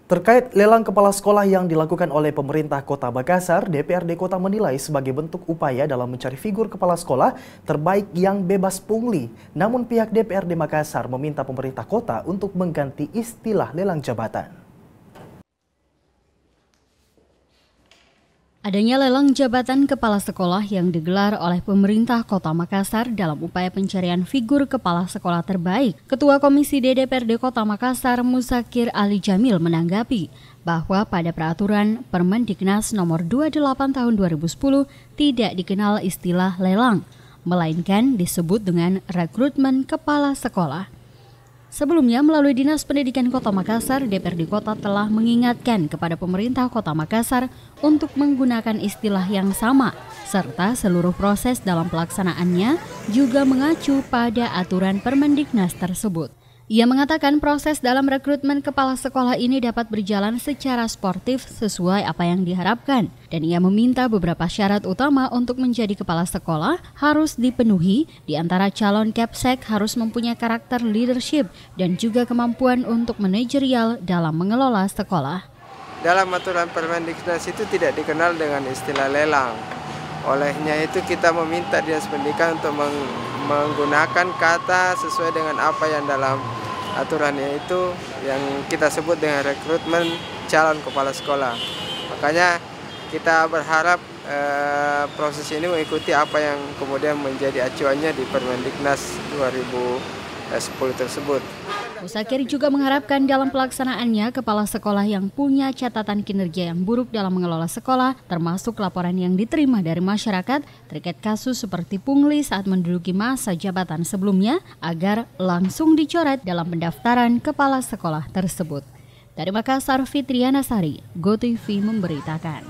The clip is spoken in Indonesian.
Terkait lelang kepala sekolah yang dilakukan oleh pemerintah Kota Makassar, DPRD Kota menilai sebagai bentuk upaya dalam mencari figur kepala sekolah terbaik yang bebas pungli. Namun pihak DPRD Makassar meminta pemerintah kota untuk mengganti istilah lelang jabatan. Adanya lelang jabatan kepala sekolah yang digelar oleh pemerintah Kota Makassar dalam upaya pencarian figur kepala sekolah terbaik. Ketua Komisi DPRD Kota Makassar, Musakir Ali Jamil, menanggapi bahwa pada peraturan Permendiknas nomor 28 tahun 2010 tidak dikenal istilah lelang, melainkan disebut dengan rekrutmen kepala sekolah. Sebelumnya, melalui Dinas Pendidikan Kota Makassar, DPRD Kota telah mengingatkan kepada pemerintah Kota Makassar untuk menggunakan istilah yang sama, serta seluruh proses dalam pelaksanaannya juga mengacu pada aturan Permendiknas tersebut. Ia mengatakan proses dalam rekrutmen kepala sekolah ini dapat berjalan secara sportif sesuai apa yang diharapkan, dan ia meminta beberapa syarat utama untuk menjadi kepala sekolah harus dipenuhi, di antara calon Kepsek harus mempunyai karakter leadership dan juga kemampuan untuk manajerial dalam mengelola sekolah. Dalam aturan Permendiknas itu tidak dikenal dengan istilah lelang. Olehnya itu kita meminta Dinas Pendidikan untuk menggunakan kata sesuai dengan apa yang dalam aturannya itu yang kita sebut dengan rekrutmen calon kepala sekolah. Makanya kita berharap proses ini mengikuti apa yang kemudian menjadi acuannya di Permendiknas 2010 tersebut. Musakir juga mengharapkan dalam pelaksanaannya kepala sekolah yang punya catatan kinerja yang buruk dalam mengelola sekolah, termasuk laporan yang diterima dari masyarakat terkait kasus seperti pungli saat menduduki masa jabatan sebelumnya, agar langsung dicoret dalam pendaftaran kepala sekolah tersebut. Dari Makassar, Fitriana Sari, GoTV memberitakan.